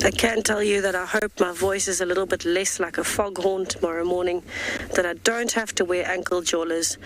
I can tell you that I hope my voice is a little bit less like a foghorn tomorrow morning, that I don't have to wear ankle jawlers.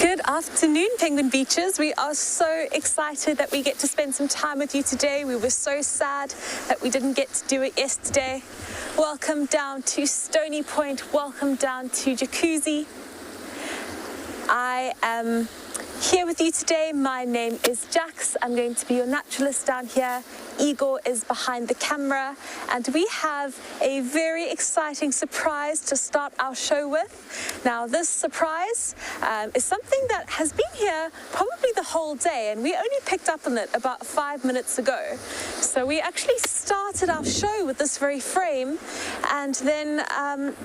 Good afternoon, Penguin Beaches. We are so excited that we get to spend some time with you today. We were so sad that we didn't get to do it yesterday. Welcome down to Stony Point. Welcome down to Jacuzzi. I am here with you today. My name is Jax. I'm going to be your naturalist down here. Igor is behind the camera, and we have a very exciting surprise to start our show with. Now, this surprise is something that has been here probably the whole day, and we only picked up on it about 5 minutes ago. So we actually started our show with this very frame, and then I'm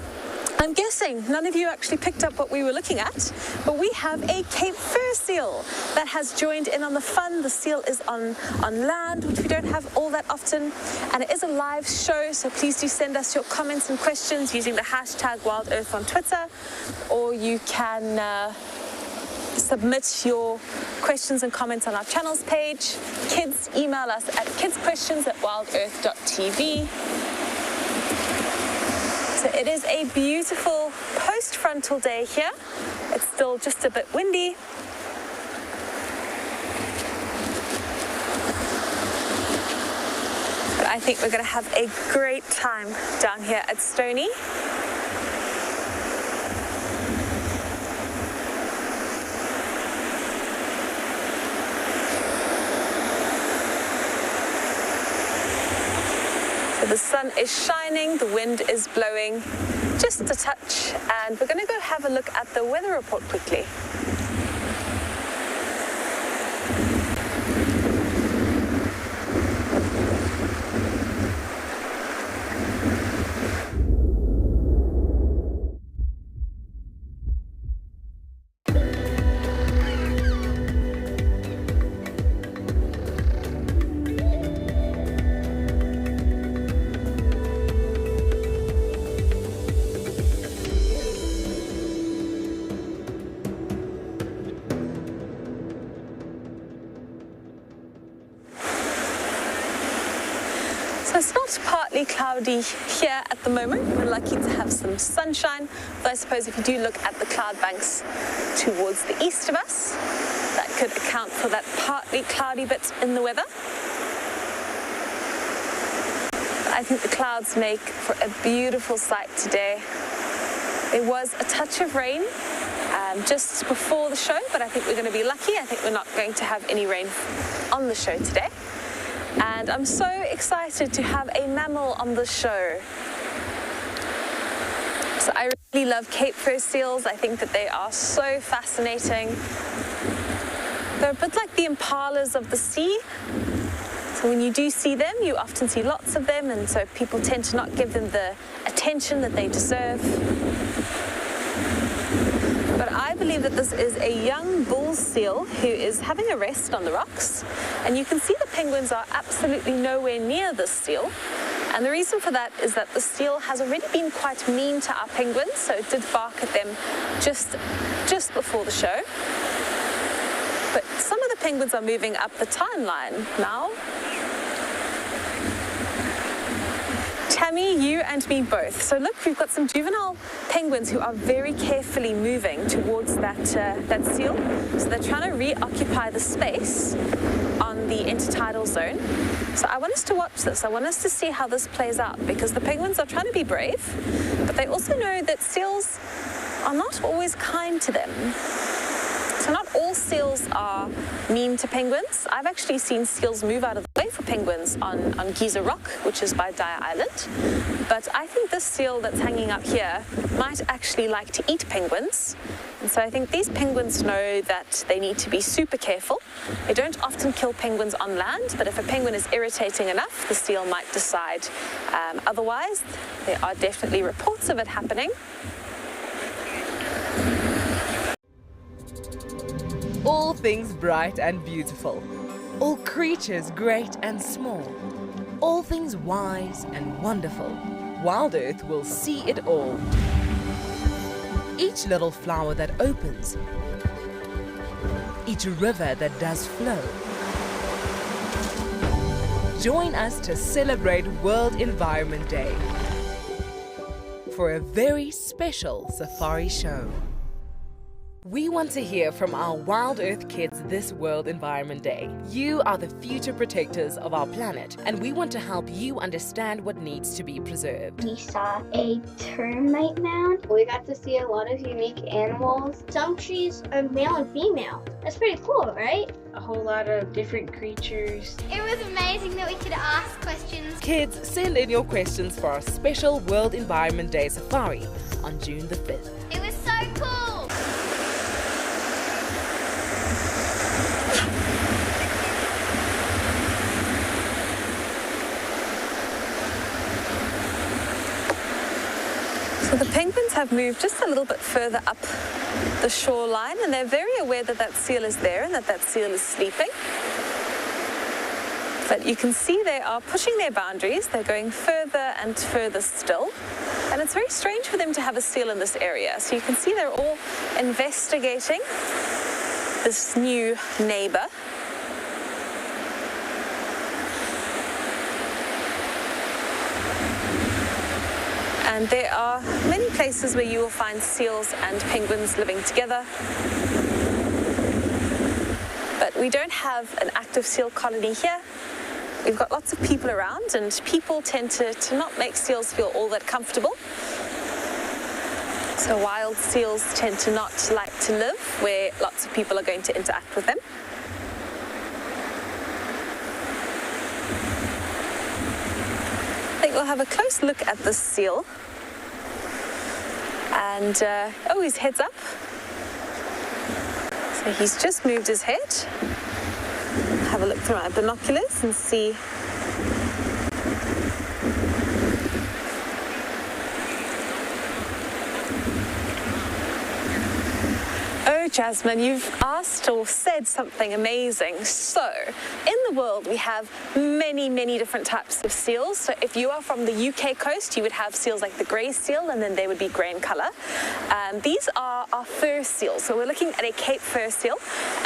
guessing none of you actually picked up what we were looking at, but we have a Cape fur seal that has joined in on the fun. The seal is on land, which we don't have all that often, and it is a live show, so please do send us your comments and questions using the hashtag WildEarth on Twitter, or you can submit your questions and comments on our channels page. Kids, email us at kidsquestions@wildearth.tv. So it is a beautiful post-frontal day here. It's still just a bit windy. But I think we're going to have a great time down here at Stony. The sun is shining, the wind is blowing just a touch, and we're going to go have a look at the weather report quickly. So it's not partly cloudy here at the moment. We're lucky to have some sunshine, but I suppose if you do look at the cloud banks towards the east of us, that could account for that partly cloudy bit in the weather. I think the clouds make for a beautiful sight today. There was a touch of rain just before the show, but I think we're going to be lucky. I think we're not going to have any rain on the show today. And I'm so excited to have a mammal on the show. So I really love Cape fur seals. I think that they are so fascinating. They're a bit like the impalas of the sea. So when you do see them, you often see lots of them, and so people tend to not give them the attention that they deserve. But I believe that this is a young bull seal who is having a rest on the rocks. And you can see the penguins are absolutely nowhere near this seal. And the reason for that is that the seal has already been quite mean to our penguins, so it did bark at them just before the show. But some of the penguins are moving up the timeline now. Tammy, you and me both. So look, we've got some juvenile penguins who are very carefully moving towards that seal. So they're trying to reoccupy the space on the intertidal zone. So I want us to watch this. I want us to see how this plays out, because the penguins are trying to be brave, but they also know that seals are not always kind to them. So not all seals are mean to penguins. I've actually seen seals move out of the way for penguins on Giza Rock, which is by Dyer Island. But I think this seal that's hanging up here might actually like to eat penguins. And so I think these penguins know that they need to be super careful. They don't often kill penguins on land, but if a penguin is irritating enough, the seal might decide otherwise. There are definitely reports of it happening. All things bright and beautiful, all creatures great and small, all things wise and wonderful, WildEarth will see it all. Each little flower that opens, each river that does flow. Join us to celebrate World Environment Day for a very special safari show. We want to hear from our WildEarth kids this World Environment Day. You are the future protectors of our planet, and we want to help you understand what needs to be preserved. We saw a termite mound. We got to see a lot of unique animals. Some trees are male and female. That's pretty cool, right? A whole lot of different creatures. It was amazing that we could ask questions. Kids, send in your questions for our special World Environment Day safari on June the 5th. It was so cool. So the penguins have moved just a little bit further up the shoreline, and they're very aware that that seal is there and that that seal is sleeping. But you can see they are pushing their boundaries. They're going further and further still. And it's very strange for them to have a seal in this area. So you can see they're all investigating this new neighbor. And there are many places where you will find seals and penguins living together. But we don't have an active seal colony here. We've got lots of people around, and people tend to not make seals feel all that comfortable. So wild seals tend to not like to live where lots of people are going to interact with them. I think we'll have a close look at this seal. And, oh, his head's up. So he's just moved his head. Have a look through my binoculars and see. Oh, Jasmine, you've asked or said something amazing. So, in the world, we have many, many different types of seals. So, if you are from the UK coast, you would have seals like the grey seal, and then they would be grey in colour. These are our fur seals. So, we're looking at a Cape fur seal,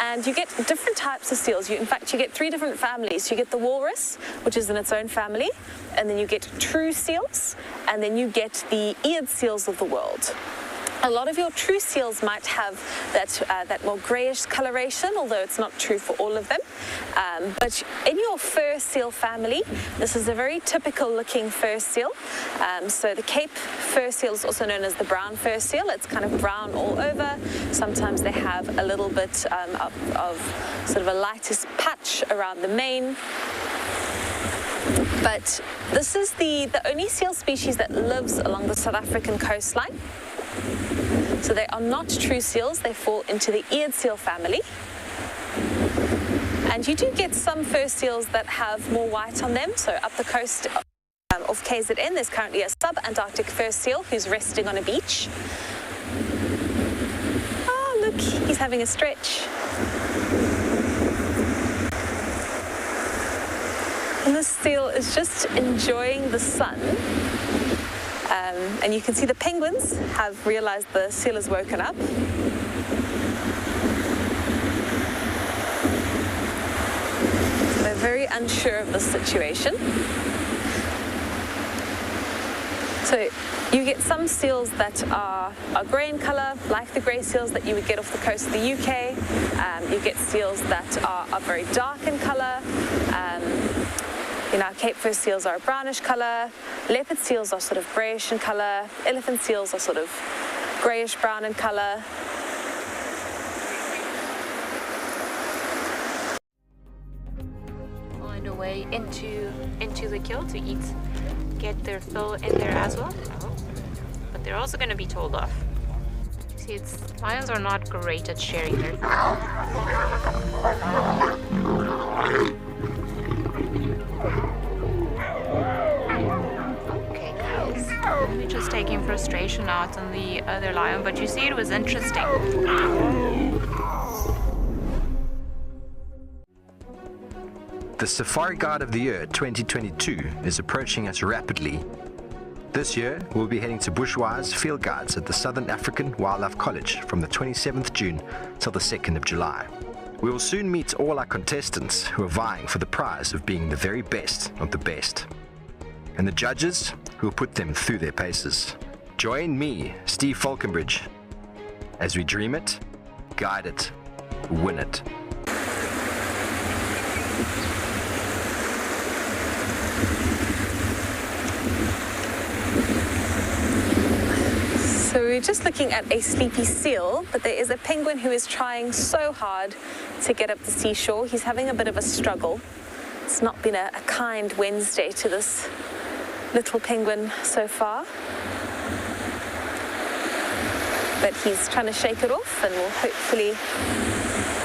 and you get different types of seals. In fact, you get 3 different families. You get the walrus, which is in its own family, and then you get true seals, and then you get the eared seals of the world. A lot of your true seals might have that more greyish coloration, although it's not true for all of them. But in your fur seal family, this is a very typical looking fur seal. So the Cape fur seal is also known as the brown fur seal. It's kind of brown all over. Sometimes they have a little bit of sort of a lightest patch around the mane. But this is the only seal species that lives along the South African coastline. So they are not true seals, they fall into the eared seal family. And you do get some fur seals that have more white on them. So up the coast of KZN, there's currently a sub-Antarctic fur seal who's resting on a beach. Oh, look, he's having a stretch. And this seal is just enjoying the sun. And you can see the penguins have realized the seal has woken up. So they're very unsure of the situation. So you get some seals that are grey in colour, like the grey seals that you would get off the coast of the UK. You get seals that are very dark in colour. Our Cape fur seals are a brownish colour, leopard seals are sort of greyish in colour, elephant seals are sort of greyish-brown in colour. On the way into the kill to get their fill in there as well. But they're also going to be told off. See See, lions are not great at sharing their food. Okay, guys. Let me just taking frustration out on the other lion, but you see, it was interesting. The Safari Guide of the Year 2022 is approaching us rapidly. This year, we'll be heading to Bushwise Field Guides at the Southern African Wildlife College from the 27th June till the 2nd of July. We will soon meet all our contestants who are vying for the prize of being the very best of the best, and the judges who will put them through their paces. Join me, Steve Falconbridge, as we dream it, guide it, win it. So we're just looking at a sleepy seal, but there is a penguin who is trying so hard to get up the seashore. He's having a bit of a struggle. It's not been a kind Wednesday to this little penguin so far. But he's trying to shake it off and will hopefully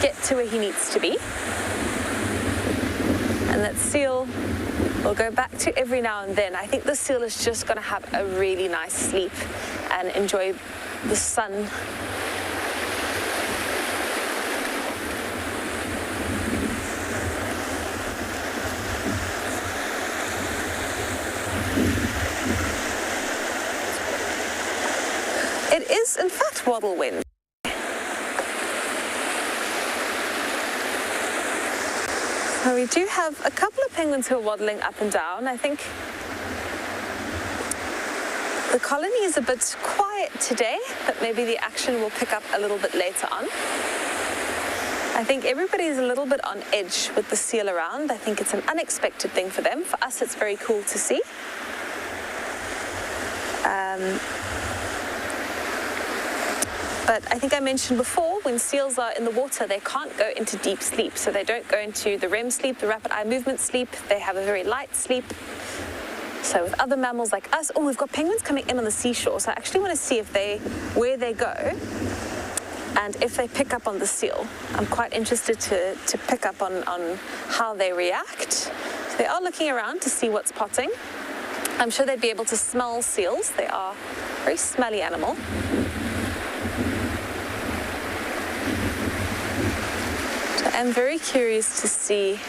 get to where he needs to be. And that seal will go back to every now and then. I think the seal is just going to have a really nice sleep and enjoy the sun. It is, in fact, waddle wind. So we do have a couple of penguins who are waddling up and down. I think the colony is a bit quiet today, but maybe the action will pick up a little bit later on. I think everybody is a little bit on edge with the seal around. I think it's an unexpected thing for them. For us, it's very cool to see. But I think I mentioned before, when seals are in the water, they can't go into deep sleep. So they don't go into the REM sleep, the rapid eye movement sleep. They have a very light sleep. So with other mammals like us, oh, we've got penguins coming in on the seashore. So I actually want to see where they go and if they pick up on the seal. I'm quite interested to pick up on how they react. So they are looking around to see what's potting. I'm sure they'd be able to smell seals. They are a very smelly animal. I'm very curious to see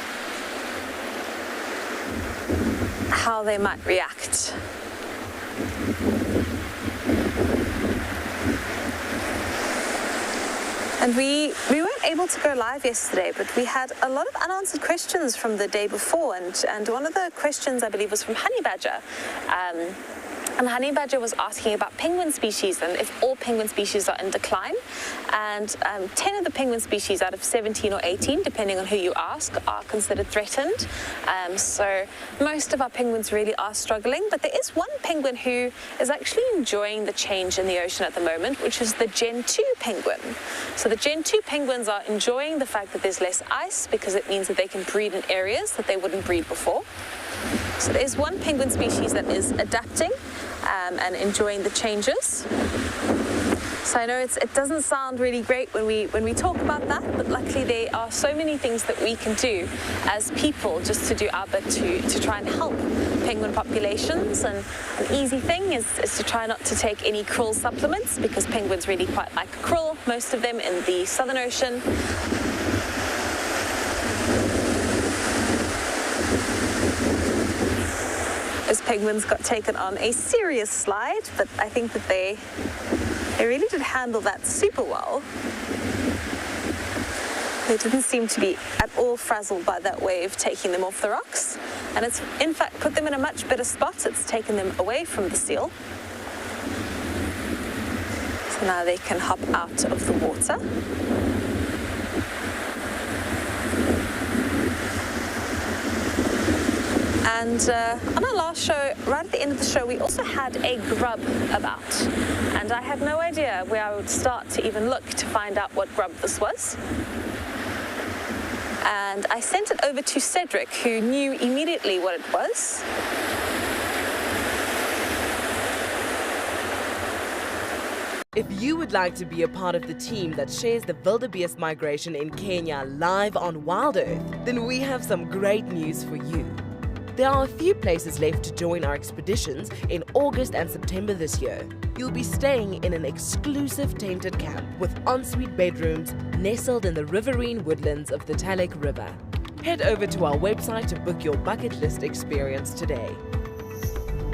how they might react. And we weren't able to go live yesterday, but we had a lot of unanswered questions from the day before, and one of the questions, I believe, was from Honey Badger. And Honey Badger was asking about penguin species and if all penguin species are in decline. And 10 of the penguin species out of 17 or 18, depending on who you ask, are considered threatened. So most of our penguins really are struggling, but there is one penguin who is actually enjoying the change in the ocean at the moment, which is the Gen 2 penguin. So the Gen 2 penguins are enjoying the fact that there's less ice because it means that they can breed in areas that they wouldn't breed before. So there's one penguin species that is adapting and enjoying the changes. So I know it doesn't sound really great when we talk about that, but luckily there are so many things that we can do as people just to do our bit to try and help penguin populations. And an easy thing is to try not to take any krill supplements, because penguins really quite like krill, most of them in the Southern Ocean. Those penguins got taken on a serious slide, but I think that they really did handle that super well. They didn't seem to be at all frazzled by that wave taking them off the rocks, and it's in fact put them in a much better spot. It's taken them away from the seal. So now they can hop out of the water. And on our last show, right at the end of the show, we also had a grub about. And I had no idea where I would start to even look to find out what grub this was. And I sent it over to Cedric, who knew immediately what it was. If you would like to be a part of the team that shares the wildebeest migration in Kenya live on WildEarth, then we have some great news for you. There are a few places left to join our expeditions in August and September this year. You'll be staying in an exclusive tented camp with ensuite bedrooms nestled in the riverine woodlands of the Talek River. Head over to our website to book your bucket list experience today.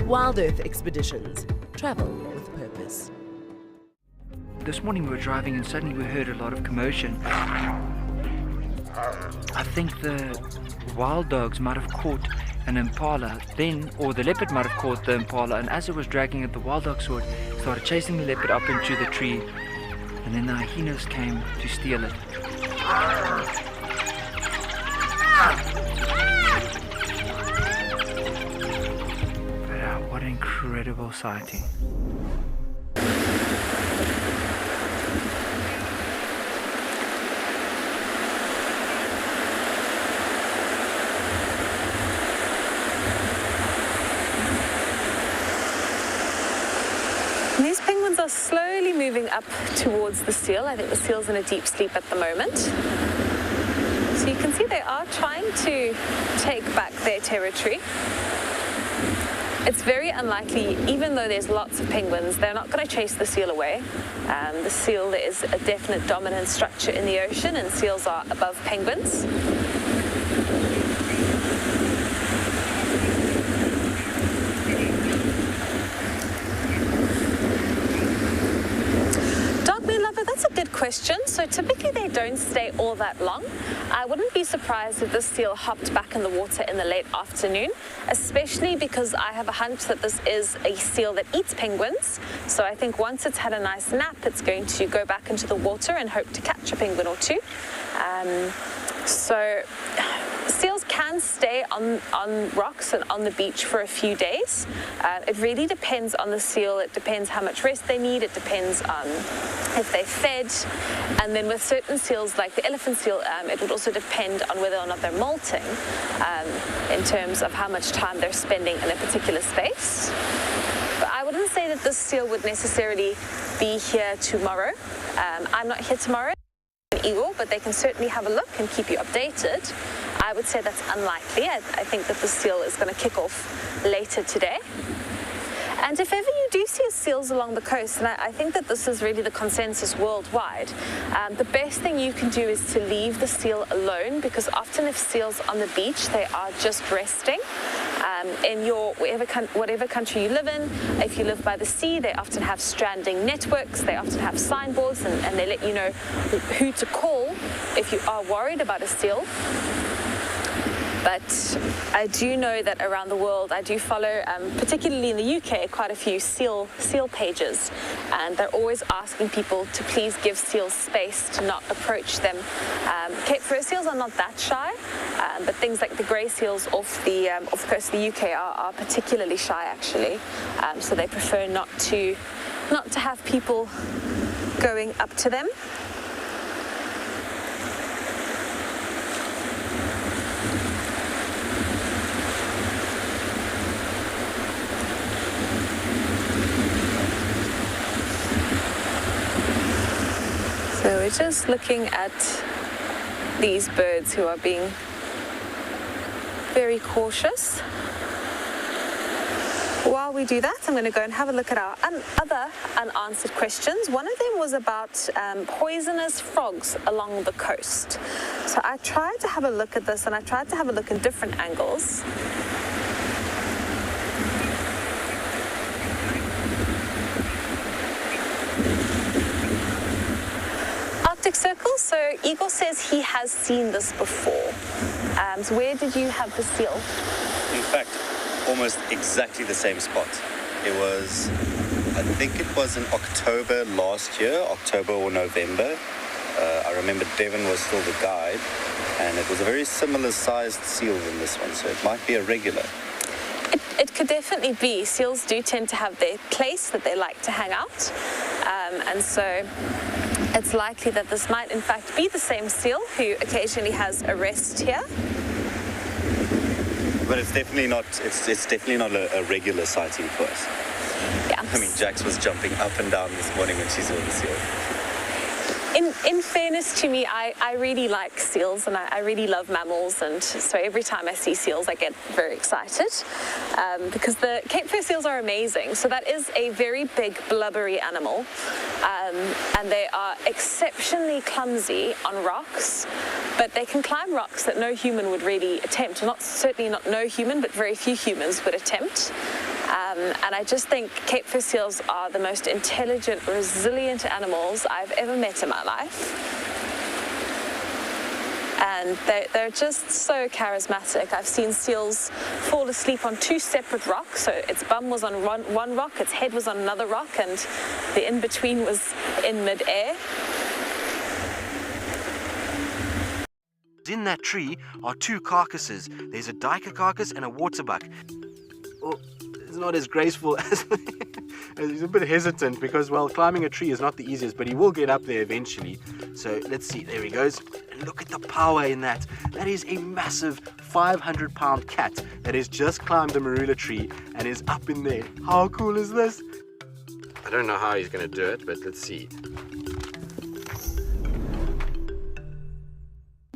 WildEarth Expeditions. Travel with purpose. This morning we were driving and suddenly we heard a lot of commotion. I think the wild dogs might have caught an impala then, or the leopard might have caught the impala, and as it was dragging it, the wild dog saw it, started chasing the leopard up into the tree, and then the hyenas came to steal it. But what an incredible sighting. These penguins are slowly moving up towards the seal. I think the seal's in a deep sleep at the moment. So you can see they are trying to take back their territory. It's very unlikely, even though there's lots of penguins, they're not going to chase the seal away. The seal is a definite dominant structure in the ocean, and seals are above penguins. That's a good question. So typically they don't stay all that long. I wouldn't be surprised if this seal hopped back in the water in the late afternoon, especially because I have a hunch that this is a seal that eats penguins. So I think once it's had a nice nap, it's going to go back into the water and hope to catch a penguin or two. So seals can stay on rocks and on the beach for a few days. It really depends on the seal. It depends how much rest they need. It depends on if they're fed. And then with certain seals, like the elephant seal, it would also depend on whether or not they're molting in terms of how much time they're spending in a particular space. But I wouldn't say that this seal would necessarily be here tomorrow. I'm not here tomorrow. Eagle, but they can certainly have a look and keep you updated. I would say that's unlikely. I think that the seal is going to kick off later today. And if ever you do see seals along the coast, and I think that this is really the consensus worldwide, the best thing you can do is to leave the seal alone, because often if seals on the beach, they are just resting. In your whatever country you live in, if you live by the sea, they often have stranding networks, they often have signboards, and they let you know who to call if you are worried about a seal. But I do know that around the world, I do follow, particularly in the UK, quite a few seal pages, and they're always asking people to please give seals space, to not approach them. Cape Fur seals are not that shy, but things like the grey seals off the coast of the UK are particularly shy, actually. So they prefer not to have people going up to them. So we're just looking at these birds who are being very cautious. While we do that, I'm going to go and have a look at our other unanswered questions. One of them was about poisonous frogs along the coast. So I tried to have a look at this, and I tried to have a look in different angles. Circle. So Eagle says he has seen this before. So where did you have the seal? In fact, almost exactly the same spot. It was, I think it was in October last year, October or November. I remember Devon was still the guide, and it was a very similar sized seal than this one, so it might be a regular. It could definitely be. Seals do tend to have their place that they like to hang out, and so it's likely that this might in fact be the same seal who occasionally has a rest here. But it's definitely not a regular sighting for us. Yeah. I mean, Jax was jumping up and down this morning when she saw the seal. In fairness to me, I really like seals and I really love mammals, and so every time I see seals I get very excited because the Cape fur seals are amazing. So that is a very big blubbery animal, and they are exceptionally clumsy on rocks, but they can climb rocks that no human would really attempt. Certainly not no human, but very few humans would attempt. And I just think Cape fur seals are the most intelligent, resilient animals I've ever met in my life. And they're just so charismatic. I've seen seals fall asleep on 2 separate rocks. So its bum was on one rock, its head was on another rock, and the in-between was in mid-air. In that tree are 2 carcasses. There's a duiker carcass and a waterbuck. Oh, it's not as graceful as... He's a bit hesitant because, well, climbing a tree is not the easiest, but he will get up there eventually. So let's see, there he goes. And look at the power in that. That is a massive 500-pound cat that has just climbed a marula tree and is up in there. How cool is this? I don't know how he's going to do it, but let's see.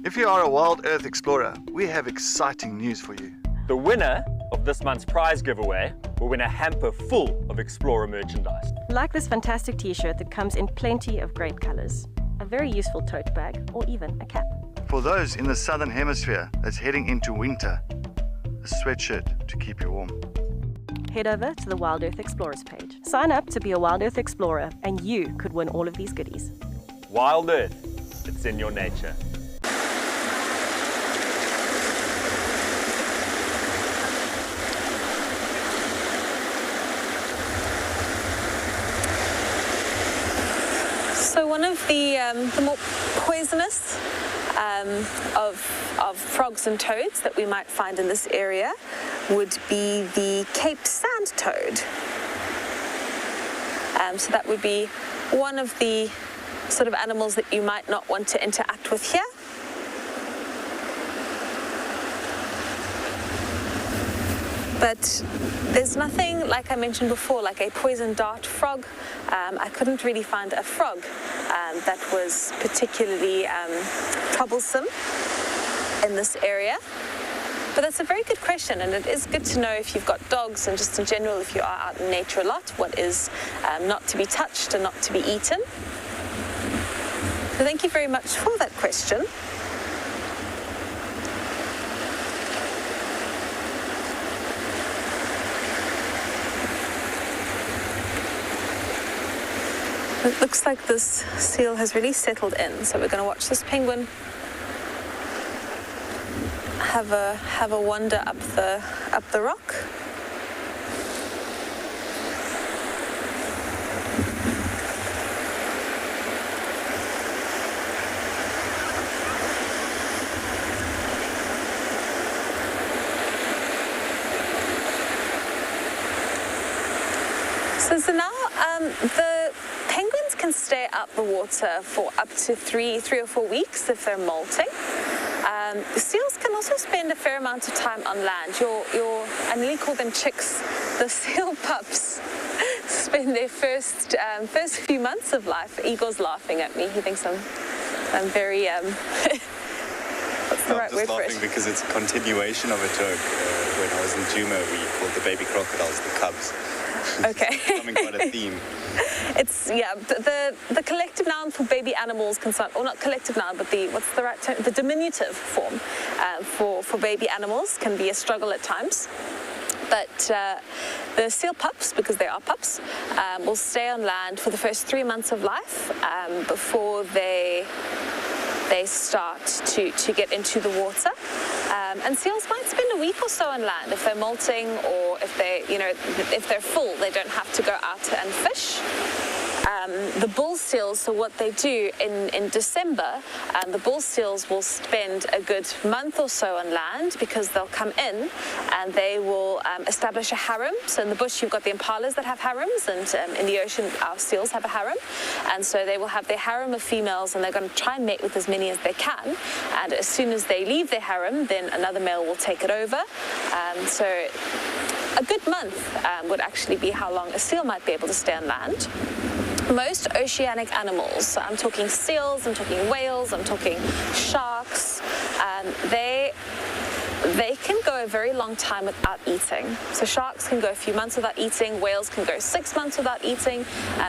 If you are a WildEarth explorer, we have exciting news for you. The winner of this month's prize giveaway will win a hamper full of Explorer merchandise. Like this fantastic t-shirt that comes in plenty of great colors, a very useful tote bag, or even a cap. For those in the southern hemisphere that's heading into winter, a sweatshirt to keep you warm. Head over to the WildEarth Explorers page. Sign up to be a WildEarth Explorer and you could win all of these goodies. WildEarth, it's in your nature. So one of the more poisonous of frogs and toads that we might find in this area would be the Cape sand toad. So that would be one of the sort of animals that you might not want to interact with here. But there's nothing, like I mentioned before, like a poison dart frog. I couldn't really find a frog that was particularly troublesome in this area. But that's a very good question, and it is good to know if you've got dogs and just in general if you are out in nature a lot, what is not to be touched and not to be eaten. So thank you very much for that question. It looks like this seal has really settled in, so we're going to watch this penguin have a wander up the rock. So now the penguins can stay up the water for up to three or 4 weeks if they're molting. The seals can also spend a fair amount of time on land. I nearly call them chicks. The seal pups spend their first few months of life. Igor's laughing at me. He thinks I'm very what's the right word for it? I'm just laughing because it's a continuation of a joke. When I was in Juma, we called the baby crocodiles the cubs. Okay. It's becoming quite a theme. It's, yeah, the collective noun for baby animals can sound, or not collective noun, but what's the right term? The diminutive form for baby animals can be a struggle at times. But the seal pups, because they are pups, will stay on land for the first 3 months of life before they start to get into the water. And seals might spend a week or so on land if they're molting, or if they're full, they don't have to go out and fish. The bull seals, so what they do in December, the bull seals will spend a good month or so on land because they'll come in and they will establish a harem. So in the bush you've got the impalas that have harems, and in the ocean our seals have a harem. And so they will have their harem of females, and they're going to try and mate with as many as they can. And as soon as they leave their harem, then another male will take it over. So a good month would actually be how long a seal might be able to stay on land. Most oceanic animals, so I'm talking seals, I'm talking whales, I'm talking sharks, they can go a very long time without eating. So sharks can go a few months without eating, whales can go 6 months without eating,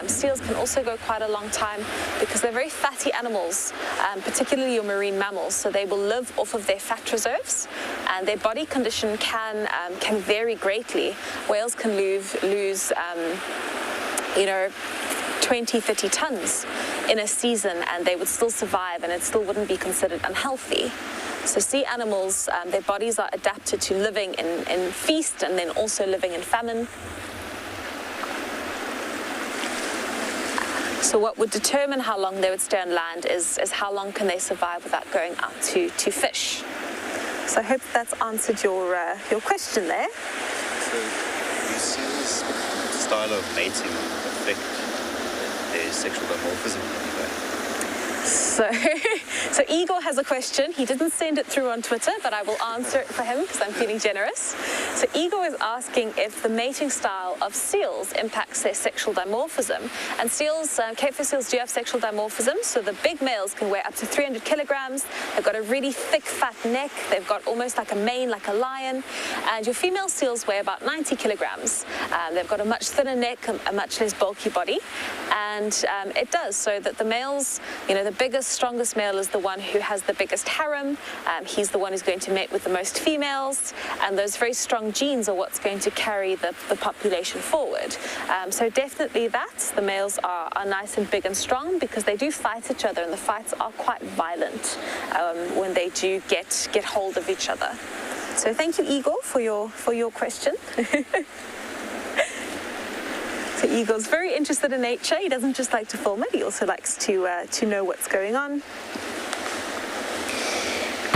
seals can also go quite a long time because they're very fatty animals, particularly your marine mammals, so they will live off of their fat reserves, and their body condition can vary greatly. Whales can lose 20, 30 tons in a season, and they would still survive, and it still wouldn't be considered unhealthy. So sea animals, their bodies are adapted to living in feast and then also living in famine. So what would determine how long they would stay on land is how long can they survive without going out to fish. So I hope that's answered your question there. So do seals' style of mating affect their sexual dimorphism in any way? So Igor has a question. He didn't send it through on Twitter, but I will answer it for him because I'm feeling generous. So Igor is asking if the mating style of seals impacts their sexual dimorphism. And seals, cavefish seals do have sexual dimorphism, so the big males can weigh up to 300 kilograms. They've got a really thick, fat neck. They've got almost like a mane, like a lion. And your female seals weigh about 90 kilograms. They've got a much thinner neck, a much less bulky body. And it does so that the males, the biggest, strongest male is the one who has the biggest harem. He's the one who's going to mate with the most females, and those very strong genes are what's going to carry the population forward. So definitely the males are nice and big and strong because they do fight each other, and the fights are quite violent when they do get hold of each other. So thank you, Igor, for your question. So Igor's very interested in nature. He doesn't just like to film it, he also likes to know what's going on.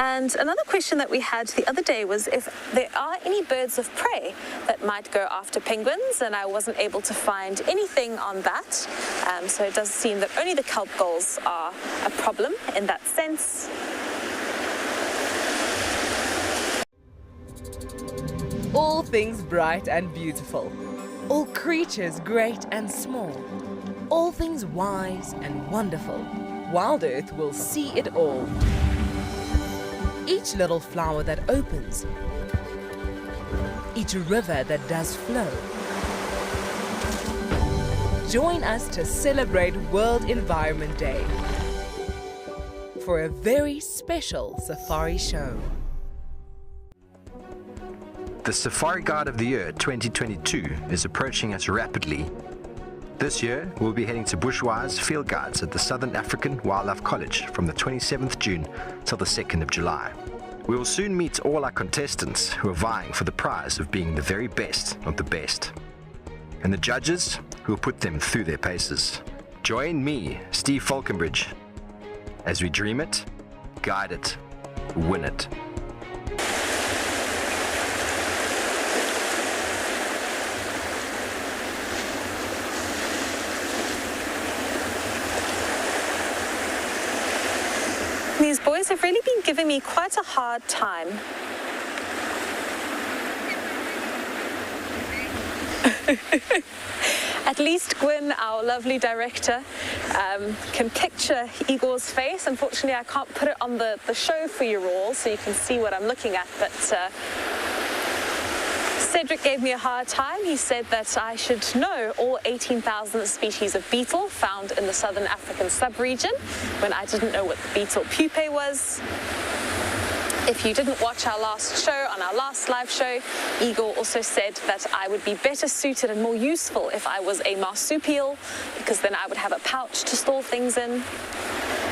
And another question that we had the other day was if there are any birds of prey that might go after penguins, and I wasn't able to find anything on that. So it does seem that only the kelp gulls are a problem in that sense. All things bright and beautiful. All creatures great and small. All things wise and wonderful. WildEarth will see it all. Each little flower that opens. Each river that does flow. Join us to celebrate World Environment Day for a very special safari show. The Safari Guide of the Year 2022 is approaching us rapidly. This year, we'll be heading to bushwise field guides at the Southern African Wildlife College from the 27th June till the 2nd of July. We will soon meet all our contestants who are vying for the prize of being the very best of the best, and the judges who will put them through their paces. Join me, Steve Falconbridge, as we dream it, guide it, win it. These boys have really been giving me quite a hard time. At least Gwyn, our lovely director, can picture Igor's face. Unfortunately, I can't put it on the show for you all so you can see what I'm looking at, but Cedric gave me a hard time. He said that I should know all 18,000 species of beetle found in the Southern African subregion when I didn't know what the beetle pupae was. If you didn't watch our last show, on our last live show, Igor also said that I would be better suited and more useful if I was a marsupial, because then I would have a pouch to store things in.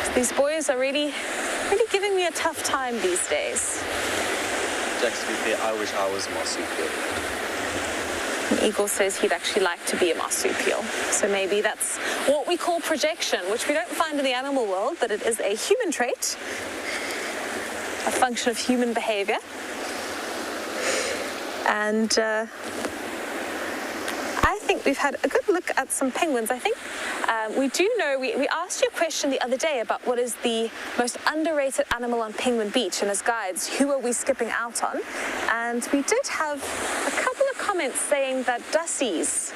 So these boys are really giving me a tough time these days. Jax, to be fair, I wish I was a marsupial. And Igor says he'd actually like to be a marsupial. So maybe that's what we call projection, which we don't find in the animal world, but it is a human trait, a function of human behavior. And I think we've had a good look at some penguins. I think we do know, we asked you a question the other day about what is the most underrated animal on Penguin Beach, and as guides, who are we skipping out on? And we did have a couple of comments comments saying that dussies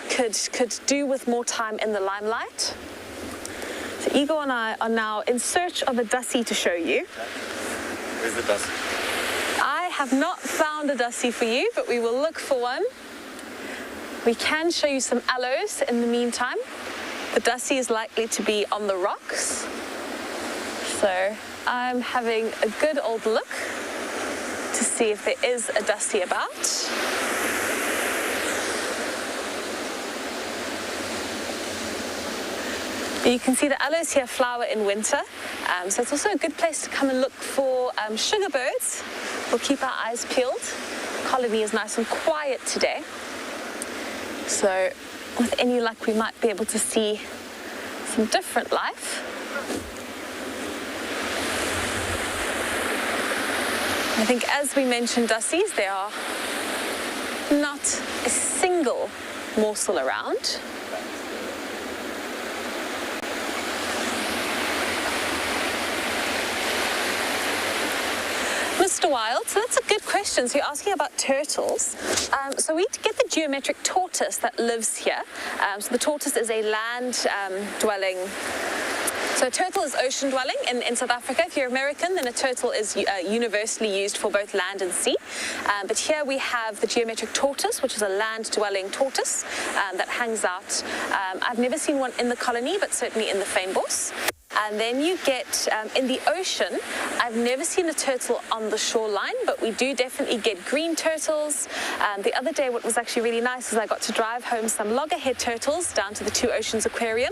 could do with more time in the limelight. So Igor and I are now in search of a dussie to show you. Where's the dussie? I have not found a dussie for you, but we will look for one. We can show you some aloes in the meantime. The dussie is likely to be on the rocks. So I'm having a good old look to see if there is a dussie about. You can see the aloes here flower in winter, so it's also a good place to come and look for sugar birds. We'll keep our eyes peeled. The colony is nice and quiet today, so with any luck we might be able to see some different life. I think, as we mentioned, dussies, there are not a single morsel around. Mr. Wild, so that's a good question. So you're asking about turtles. So we get the geometric tortoise that lives here. So the tortoise is a land dwelling. So a turtle is ocean dwelling in South Africa. If you're American, then a turtle is universally used for both land and sea. But here we have the geometric tortoise, which is a land dwelling tortoise that hangs out. I've never seen one in the colony, but certainly in the fynbos. And then you get, in the ocean, I've never seen a turtle on the shoreline, but we do definitely get green turtles. The other day, what was actually really nice is I got to drive home some loggerhead turtles down to the Two Oceans Aquarium,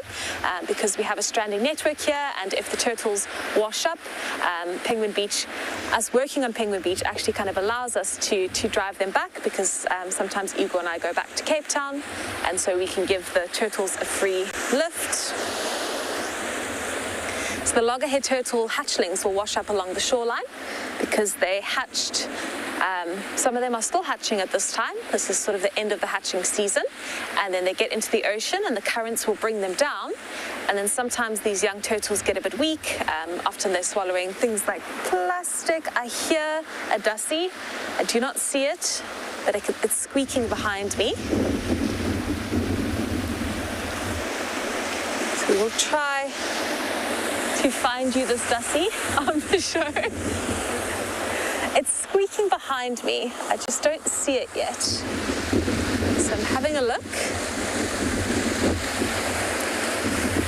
because we have a stranding network here, and if the turtles wash up, Penguin Beach, us working on Penguin Beach actually kind of allows us to drive them back, because sometimes Igor and I go back to Cape Town, and so we can give the turtles a free lift. So the loggerhead turtle hatchlings will wash up along the shoreline because they hatched. Some of them are still hatching at this time. This is sort of the end of the hatching season. And then they get into the ocean and the currents will bring them down. And then sometimes these young turtles get a bit weak. Often they're swallowing things like plastic. I hear a dussie. I do not see it, but it's squeaking behind me. So we'll try to find you this dussie on the show. It's squeaking behind me. I just don't see it yet. So I'm having a look.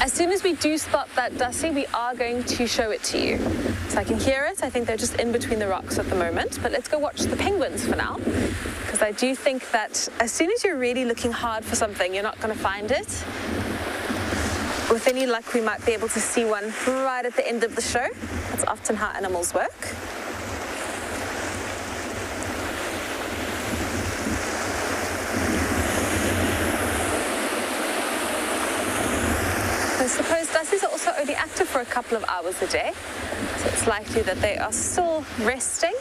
As soon as we do spot that dussie, we are going to show it to you. So I can hear it. I think they're just in between the rocks at the moment. But let's go watch the penguins for now, because I do think that as soon as you're really looking hard for something, you're not going to find it. With any luck, we might be able to see one right at the end of the show. That's often how animals work. I suppose dussies are also only active for a couple of hours a day, so it's likely that they are still resting.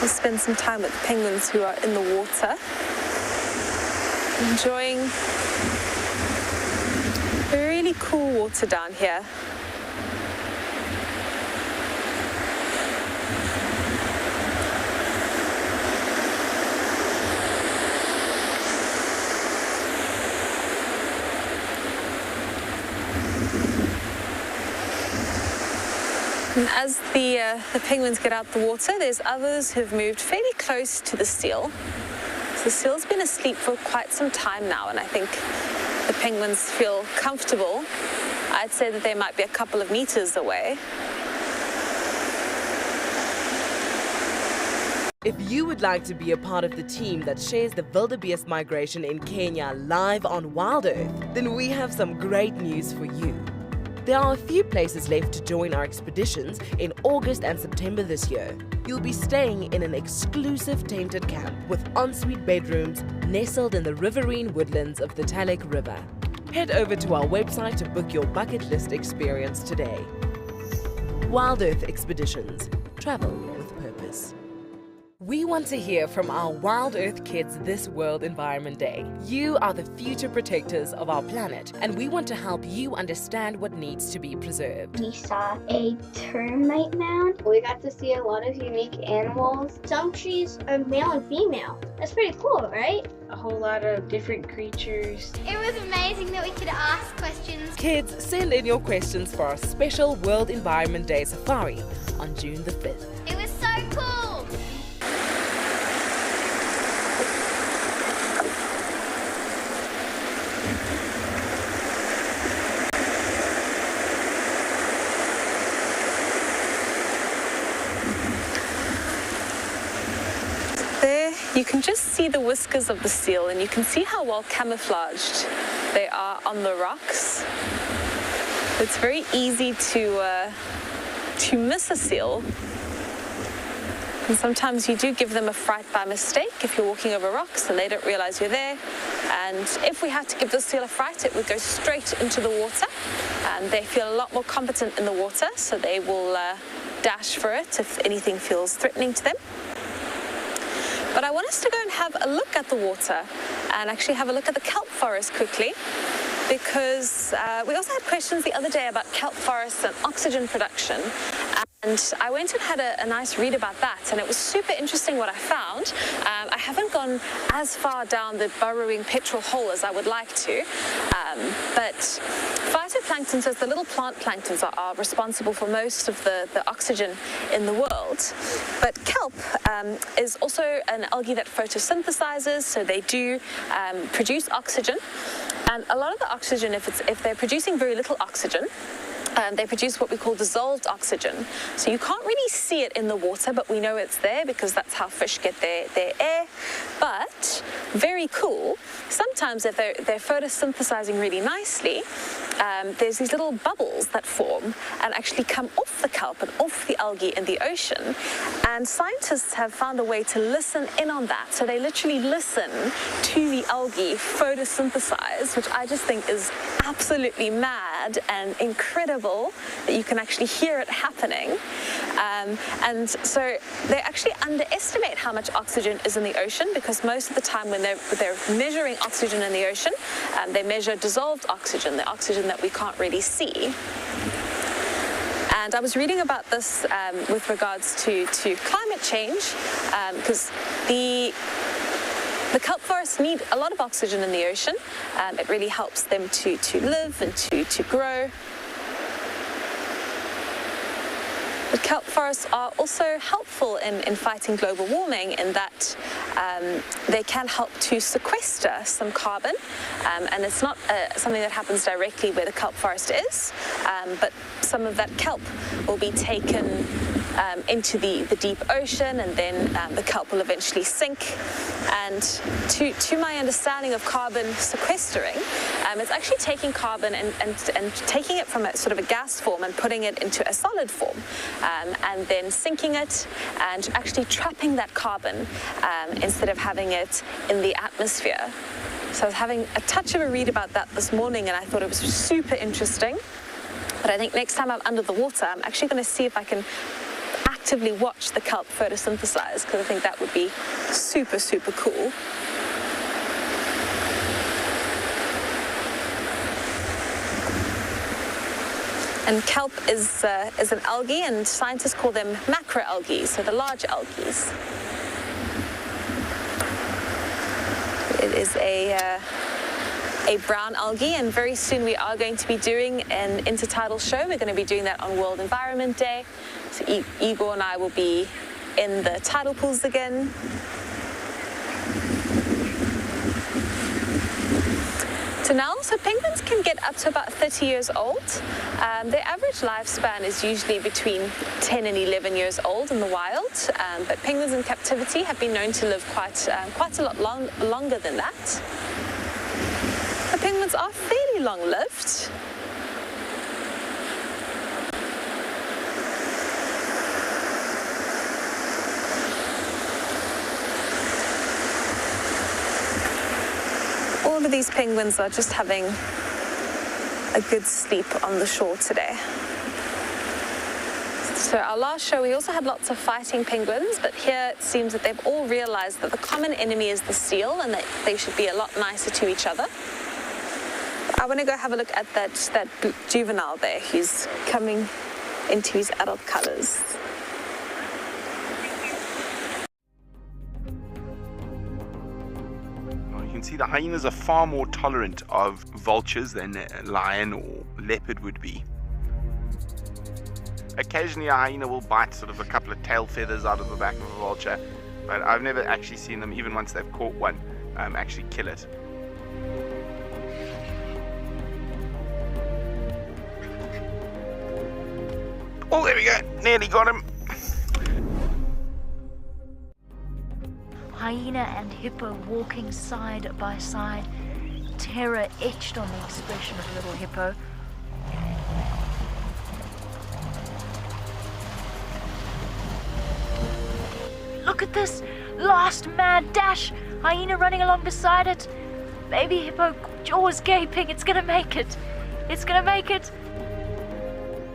We'll spend some time with the penguins who are in the water, enjoying really cool water down here. And as the penguins get out the water, there's others who've moved fairly close to the seal. So the seal's been asleep for quite some time now, and I think the penguins feel comfortable. I'd say that they might be a couple of meters away. If you would like to be a part of the team that shares the wildebeest migration in Kenya live on WildEarth, then we have some great news for you. There are a few places left to join our expeditions in August and September this year. You'll be staying in an exclusive tented camp with ensuite bedrooms nestled in the riverine woodlands of the Talek River. Head over to our website to book your bucket list experience today. WildEarth Expeditions. Travel with purpose. We want to hear from our Wild Earth kids this World Environment Day. You are the future protectors of our planet, and we want to help you understand what needs to be preserved. We saw a termite mound. We got to see a lot of unique animals. Some trees are male and female. That's pretty cool, right? A whole lot of different creatures. It was amazing that we could ask questions. Kids, send in your questions for our special World Environment Day safari on June the 5th. It was so cool. There, you can just see the whiskers of the seal, and you can see how well camouflaged they are on the rocks. It's very easy to miss a seal. And sometimes you do give them a fright by mistake if you're walking over rocks and they don't realize you're there. And if we had to give the seal a fright, it would go straight into the water. And they feel a lot more competent in the water, so they will dash for it if anything feels threatening to them. But I want us to go and have a look at the water and actually have a look at the kelp forest quickly, because we also had questions the other day about kelp forests and oxygen production. And I went and had a nice read about that, and it was super interesting what I found. I haven't gone as far down the burrowing petrel hole as I would like to, but phytoplankton, so the little plant planktons, are responsible for most of the oxygen in the world. But kelp is also an algae that photosynthesizes, so they do produce oxygen. And a lot of the oxygen, if they're producing very little oxygen, they produce what we call dissolved oxygen. So you can't really see it in the water, but we know it's there because that's how fish get their air. But very cool, sometimes if they're photosynthesizing really nicely, there's these little bubbles that form and actually come off the kelp and off the algae in the ocean. And scientists have found a way to listen in on that. So they literally listen to the algae photosynthesize, which I just think is absolutely mad and incredible that you can actually hear it happening. And so they actually underestimate how much oxygen is in the ocean, because most of the time when they're measuring oxygen in the ocean, they measure dissolved oxygen, the oxygen that we can't really see. And I was reading about this with regards to climate change, because the kelp forests need a lot of oxygen in the ocean. It really helps them to live and to grow. But kelp forests are also helpful in fighting global warming in that they can help to sequester some carbon. And it's not something that happens directly where the kelp forest is, but some of that kelp will be taken into the deep ocean, and then the kelp will eventually sink. And to my understanding of carbon sequestering, it's actually taking carbon and taking it from a sort of a gas form and putting it into a solid form, and then sinking it and actually trapping that carbon instead of having it in the atmosphere. So I was having a touch of a read about that this morning, and I thought it was super interesting. But I think next time I'm under the water, I'm actually going to see if I can actively watch the kelp photosynthesize, because I think that would be super, super cool. And kelp is an algae, and scientists call them macroalgae, so the large algae. It is a brown algae, and very soon we are going to be doing an intertidal show. We're going to be doing that on World Environment Day. So Igor and I will be in the tidal pools again. So now, penguins can get up to about 30 years old. Their average lifespan is usually between 10 and 11 years old in the wild, but penguins in captivity have been known to live quite a lot longer than that. The penguins are fairly long-lived. All of these penguins are just having a good sleep on the shore today. So our last show, we also had lots of fighting penguins, but here it seems that they've all realized that the common enemy is the seal and that they should be a lot nicer to each other. I want to go have a look at that juvenile there. He's coming into his adult colors. You can see the hyenas are far more tolerant of vultures than a lion or leopard would be. Occasionally a hyena will bite sort of a couple of tail feathers out of the back of a vulture, but I've never actually seen them, even once they've caught one, actually kill it. Oh, there we go, nearly got him. Hyena and hippo walking side by side, terror etched on the expression of little hippo. Look at this! Last mad dash! Hyena running along beside it. Baby hippo, jaws gaping. It's gonna make it. It's gonna make it.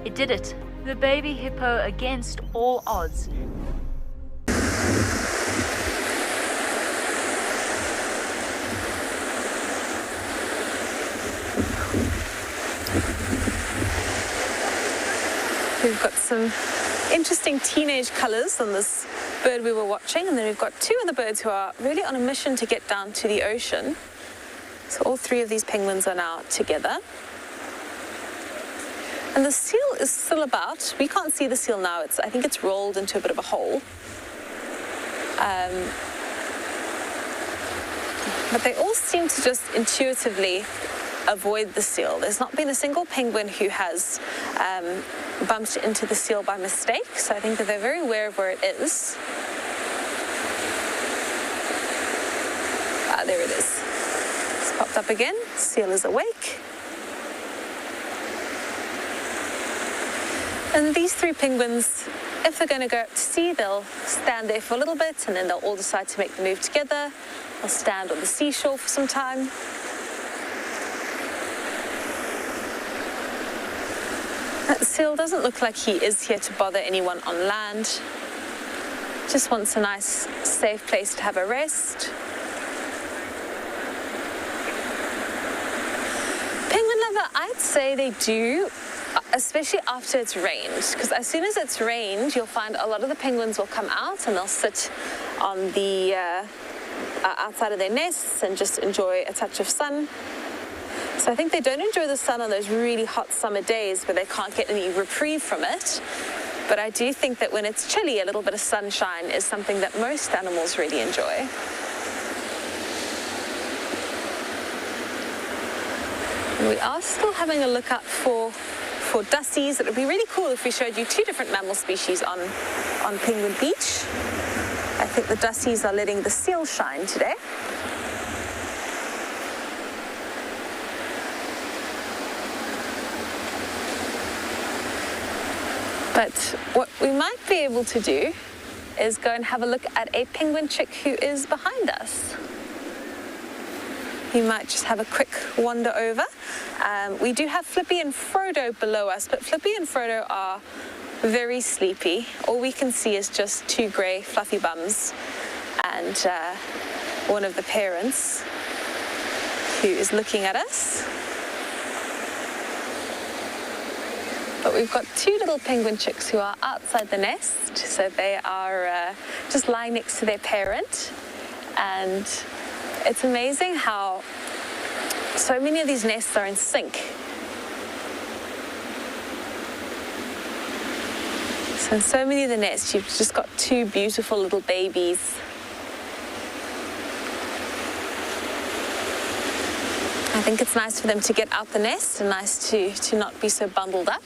It did it. The baby hippo against all odds. We've got some interesting teenage colors on this bird we were watching, and then we've got two other birds who are really on a mission to get down to the ocean. So all three of these penguins are now together. And the seal is still about. We can't see the seal now. I think it's rolled into a bit of a hole. But they all seem to just intuitively avoid the seal. There's not been a single penguin who has bumped into the seal by mistake, so I think that they're very aware of where it is. There it is. It's popped up again. Seal is awake. And these three penguins, if they're going to go out to sea, they'll stand there for a little bit, and then they'll all decide to make the move together. They'll stand on the seashore for some time. That seal doesn't look like he is here to bother anyone on land. Just wants a nice, safe place to have a rest. Penguin lover, I'd say they do, especially after it's rained, because as soon as it's rained, you'll find a lot of the penguins will come out and they'll sit on the outside of their nests and just enjoy a touch of sun. So I think they don't enjoy the sun on those really hot summer days where they can't get any reprieve from it. But I do think that when it's chilly, a little bit of sunshine is something that most animals really enjoy. And we are still having a look out for dussies. It would be really cool if we showed you two different mammal species on Penguin Beach. I think the dussies are letting the seal shine today. But what we might be able to do is go and have a look at a penguin chick who is behind us. You might just have a quick wander over. We do have Flippy and Frodo below us, but Flippy and Frodo are very sleepy. All we can see is just two grey fluffy bums and one of the parents who is looking at us. But we've got two little penguin chicks who are outside the nest, so they are just lying next to their parent. And it's amazing how so many of these nests are in sync. So in so many of the nests, you've just got two beautiful little babies. I think it's nice for them to get out the nest and nice to not be so bundled up.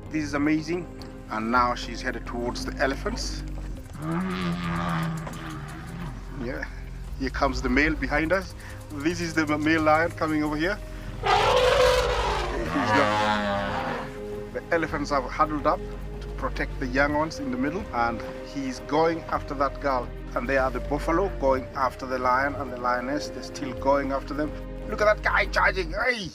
This is amazing, and now she's headed towards the elephants. Yeah, here comes the male behind us. This is the male lion coming over here. The elephants are huddled up to protect the young ones in the middle, and he's going after that girl. And they are the buffalo going after the lion, and the lioness, they're still going after them. Look at that guy charging, hey!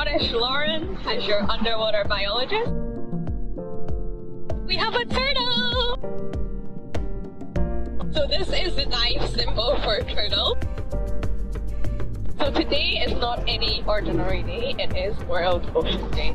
Scottish Lauren as your underwater biologist. We have a turtle! So this is the knife symbol for a turtle. So today is not any ordinary day, it is World Ocean Day.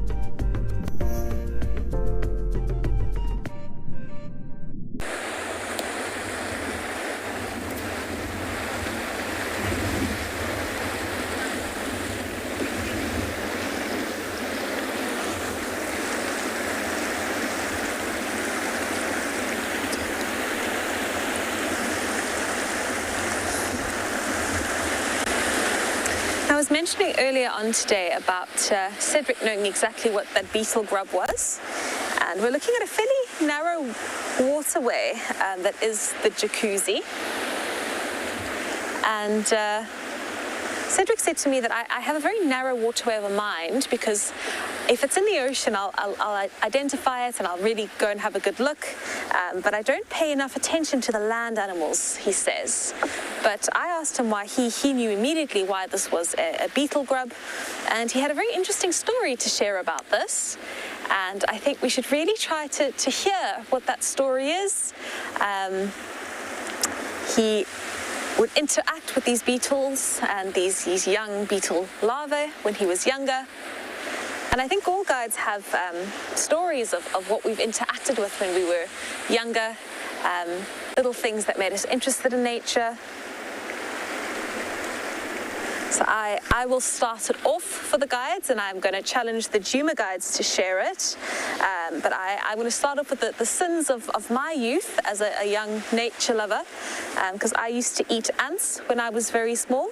I was mentioning earlier on today about Cedric knowing exactly what that beetle grub was, and we're looking at a fairly narrow waterway that is the jacuzzi. And Cedric said to me that I have a very narrow waterway of a mind, because if it's in the ocean, I'll identify it and I'll really go and have a good look. But I don't pay enough attention to the land animals, he says. But I asked him why he knew immediately why this was a beetle grub. And he had a very interesting story to share about this. And I think we should really try to hear what that story is. He would interact with these beetles and these young beetle larvae when he was younger. And I think all guides have stories of what we've interacted with when we were younger, little things that made us interested in nature. So I will start it off for the guides, and I'm going to challenge the Juma guides to share it. But I'm going to start off with the sins of my youth as a young nature lover, because I used to eat ants when I was very small.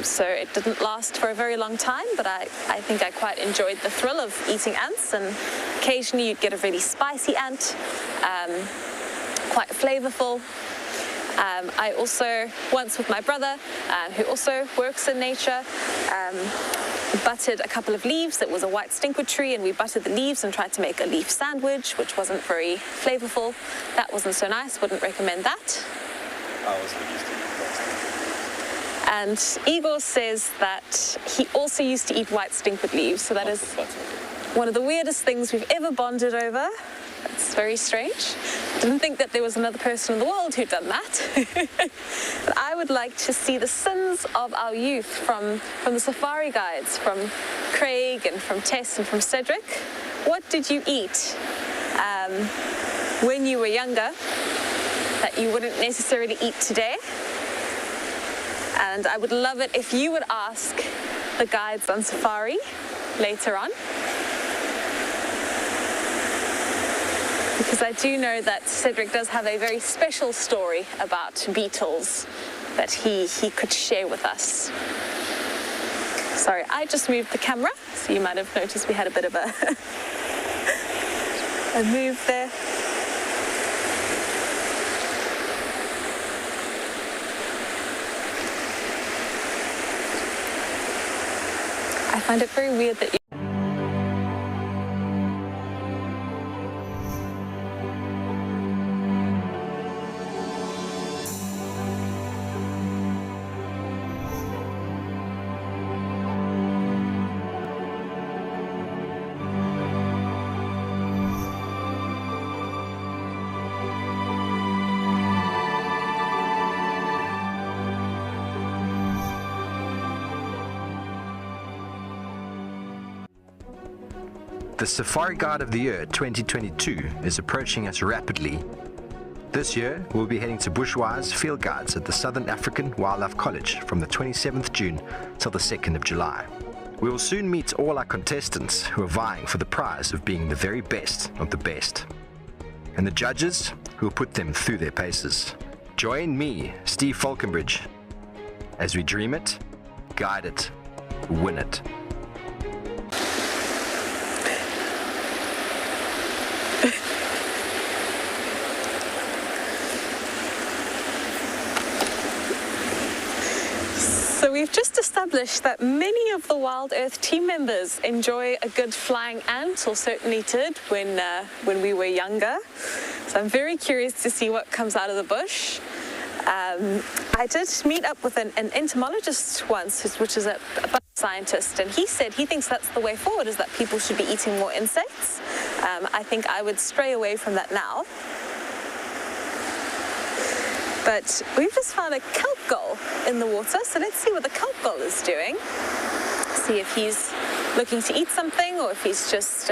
So it didn't last for a very long time, but I think I quite enjoyed the thrill of eating ants, and occasionally you'd get a really spicy ant, quite flavorful. I also, once with my brother, who also works in nature, buttered a couple of leaves. It was a white stinkwood tree, and we buttered the leaves and tried to make a leaf sandwich, which wasn't very flavorful. That wasn't so nice, wouldn't recommend that. I was used to eat. And Igor says that he also used to eat white stinkwood leaves, so that is one of the weirdest things we've ever bonded over. It's very strange. Didn't think that there was another person in the world who'd done that. But I would like to see the sins of our youth from the safari guides, from Craig and from Tess and from Cedric. What did you eat when you were younger that you wouldn't necessarily eat today? And I would love it if you would ask the guides on safari later on. Because I do know that Cedric does have a very special story about beetles that he could share with us. Sorry, I just moved the camera, so you might have noticed we had a bit of a move there. I find it very weird that The Safari Guide of the Year 2022 is approaching us rapidly. This year, we'll be heading to Bushwise Field Guides at the Southern African Wildlife College from the 27th June till the 2nd of July. We will soon meet all our contestants who are vying for the prize of being the very best of the best, and the judges who will put them through their paces. Join me, Steve Falconbridge, as we dream it, guide it, win it. So we've just established that many of the WildEarth team members enjoy a good flying ant, or certainly did when we were younger. So I'm very curious to see what comes out of the bush. I did meet up with an entomologist once, which is a bug scientist, and he said he thinks that's the way forward, is that people should be eating more insects. I think I would stray away from that now. But we've just found a kelp gull in the water, so let's see what the kelp gull is doing. See if he's looking to eat something or if he's just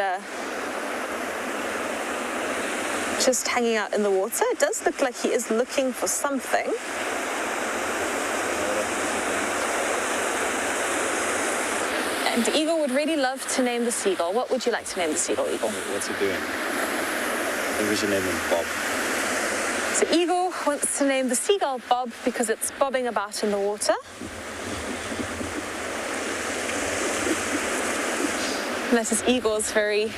hanging out in the water. It does look like he is looking for something. And Eagle would really love to name the seagull. What would you like to name the seagull, Eagle? What's he doing? I think we should name him Bob. So Eagle wants to name the seagull Bob because it's bobbing about in the water. And that is Eagle's very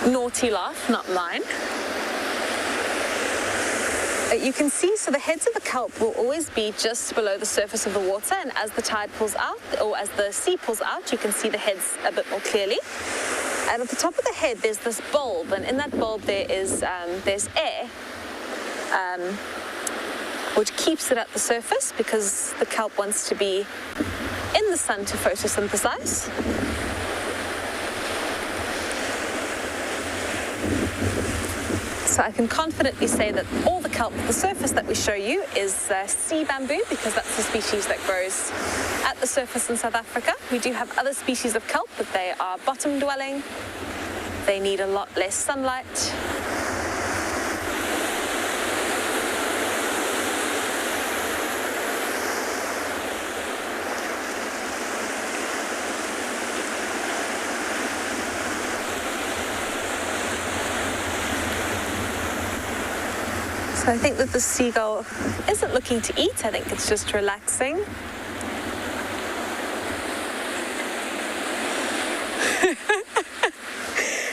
naughty laugh, not mine. You can see, so the heads of the kelp will always be just below the surface of the water, and as the tide pulls out, or as the sea pulls out, you can see the heads a bit more clearly. And at the top of the head, there's this bulb, and in that bulb there's air, which keeps it at the surface because the kelp wants to be in the sun to photosynthesize. So I can confidently say that all the kelp at the surface that we show you is sea bamboo, because that's the species that grows at the surface in South Africa. We do have other species of kelp, but they are bottom dwelling. They need a lot less sunlight. So I think that the seagull isn't looking to eat. I think it's just relaxing.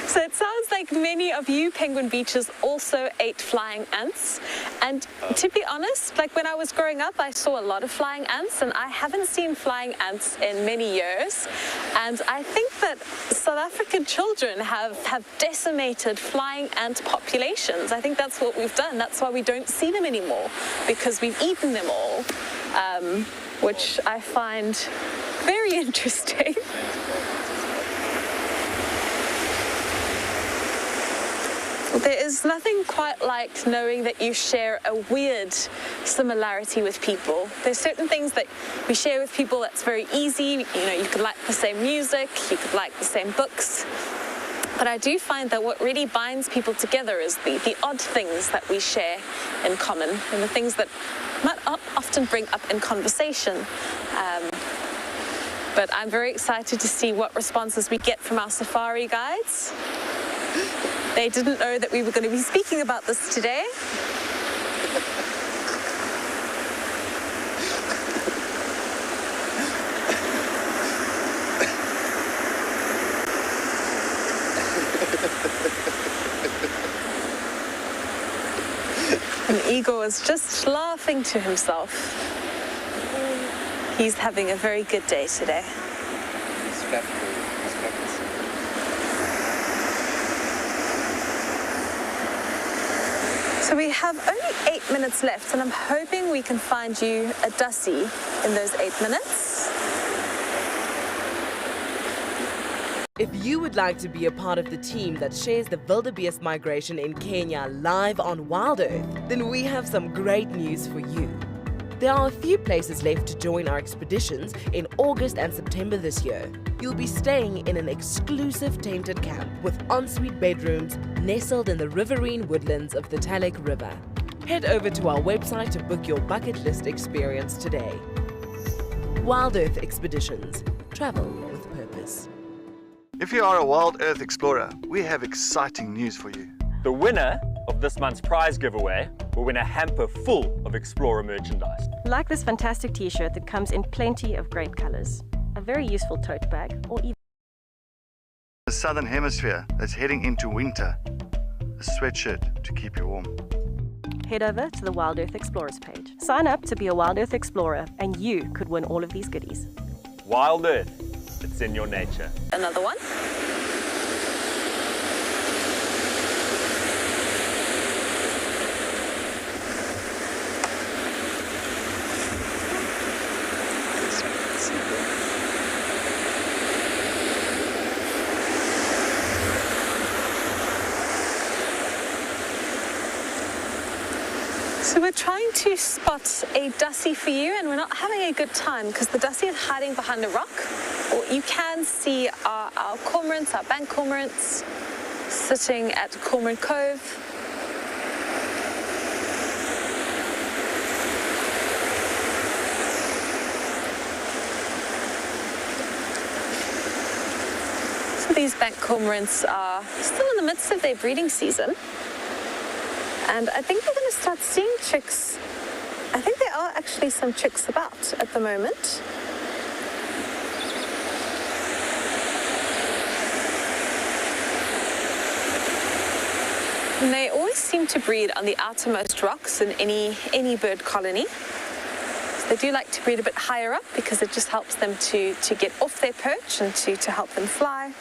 So it sounds like many of you penguin beachers also ate flying ants. And to be honest, like when I was growing up, I saw a lot of flying ants, and I haven't seen flying ants in many years. And I think that South African children have decimated flying ant populations. I think that's what we've done. That's why we don't see them anymore, because we've eaten them all, which I find very interesting. There is nothing quite like knowing that you share a weird similarity with people. There's certain things that we share with people that's very easy. You know, you could like the same music, you could like the same books. But I do find that what really binds people together is the odd things that we share in common, and the things that might often bring up in conversation. But I'm very excited to see what responses we get from our safari guides. They didn't know that we were going to be speaking about this today. And Igor is just laughing to himself. He's having a very good day today. So we have only 8 minutes left, and I'm hoping we can find you a dussie in those 8 minutes. If you would like to be a part of the team that shares the wildebeest migration in Kenya live on WildEarth, then we have some great news for you. There are a few places left to join our expeditions in August and September this year. You'll be staying in an exclusive tented camp with ensuite bedrooms nestled in the riverine woodlands of the Talek River. Head over to our website to book your bucket list experience today. WildEarth Expeditions. Travel with purpose. If you are a WildEarth explorer, we have exciting news for you. The winner of this month's prize giveaway will win a hamper full of Explorer merchandise. Like this fantastic t-shirt that comes in plenty of great colors, a very useful tote bag, or even The Southern Hemisphere that's heading into winter, a sweatshirt to keep you warm. head over to the WildEarth Explorers page. Sign up to be a WildEarth Explorer and you could win all of these goodies. WildEarth, it's in your nature. Another one. So we're trying to spot a dussie for you, and we're not having a good time because the dussie is hiding behind a rock. Or you can see our cormorants, our bank cormorants, sitting at Cormorant Cove. So these bank cormorants are still in the midst of their breeding season. And I think we're going to start seeing chicks. I think there are actually some chicks about at the moment. And they always seem to breed on the outermost rocks in any bird colony. So they do like to breed a bit higher up because it just helps them to get off their perch and to help them fly.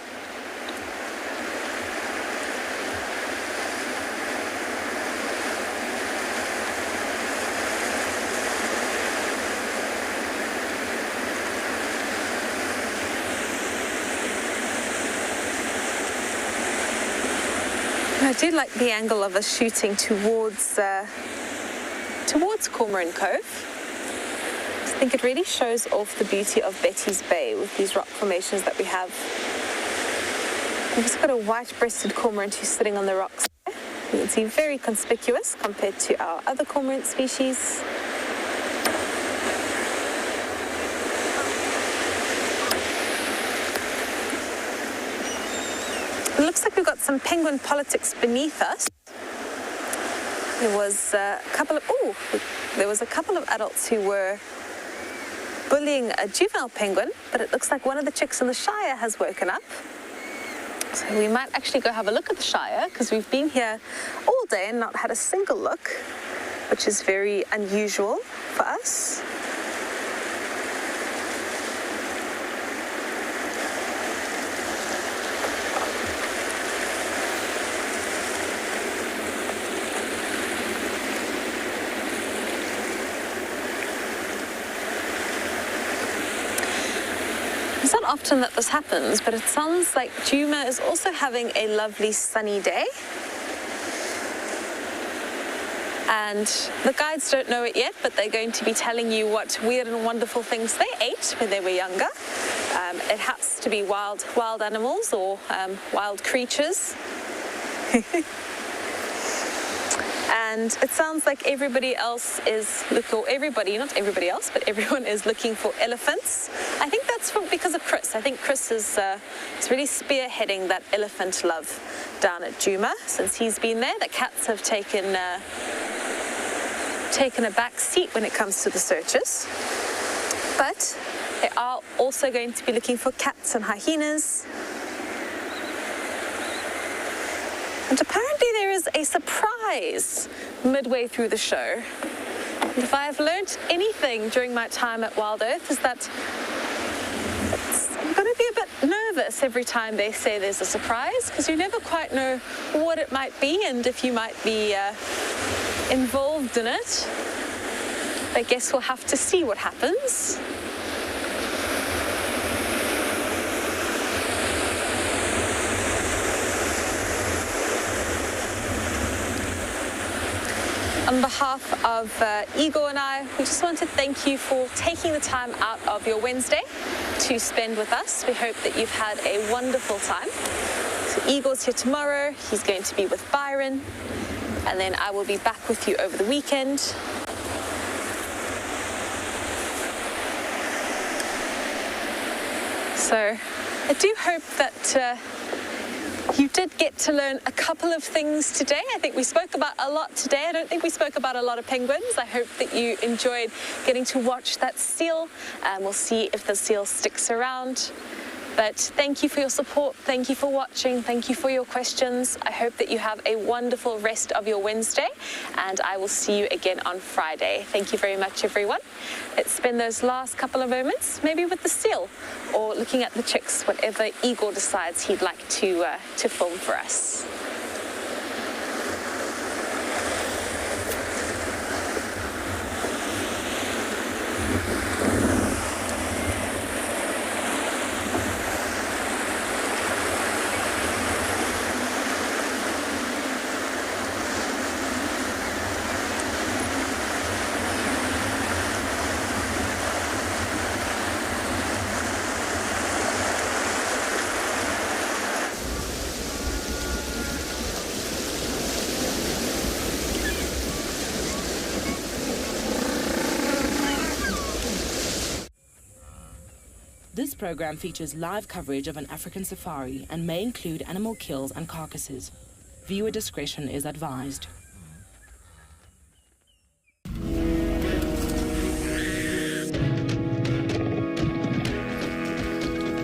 I do like the angle of us shooting towards Cormorant Cove. I think it really shows off the beauty of Betty's Bay with these rock formations that we have. We've just got a white-breasted cormorant who's sitting on the rocks there. You can see very conspicuous compared to our other cormorant species. It looks like we've got some penguin politics beneath us. There was a couple of adults who were bullying a juvenile penguin, but it looks like one of the chicks in the Shire has woken up. So we might actually go have a look at the Shire because we've been here all day and not had a single look, which is very unusual for us. It's not often that this happens, but it sounds like Djuma is also having a lovely sunny day. And the guides don't know it yet, but they're going to be telling you what weird and wonderful things they ate when they were younger. It has to be wild animals or wild creatures. And it sounds like everybody else is not everybody else, but everyone is looking for elephants. I think that's because of Chris. I think Chris is really spearheading that elephant love down at Djuma. Since he's been there, the cats have taken a back seat when it comes to the searches. But they are also going to be looking for cats and hyenas. And apparently there is a surprise midway through the show. And if I have learned anything during my time at WildEarth is that you've got to be a bit nervous every time they say there's a surprise because you never quite know what it might be and if you might be involved in it. I guess we'll have to see what happens. On behalf of Igor and I, we just want to thank you for taking the time out of your Wednesday to spend with us. We hope that you've had a wonderful time. So Igor's here tomorrow. He's going to be with Byron. And then I will be back with you over the weekend. So I do hope that you did get to learn a couple of things today. I think we spoke about a lot today. I don't think we spoke about a lot of penguins. I hope that you enjoyed getting to watch that seal. We'll see if the seal sticks around. But thank you for your support. Thank you for watching. Thank you for your questions. I hope that you have a wonderful rest of your Wednesday, and I will see you again on Friday. Thank you very much, everyone. Let's spend those last couple of moments maybe with the seal or looking at the chicks, whatever Igor decides he'd like to film for us. This program features live coverage of an African safari and may include animal kills and carcasses. Viewer discretion is advised.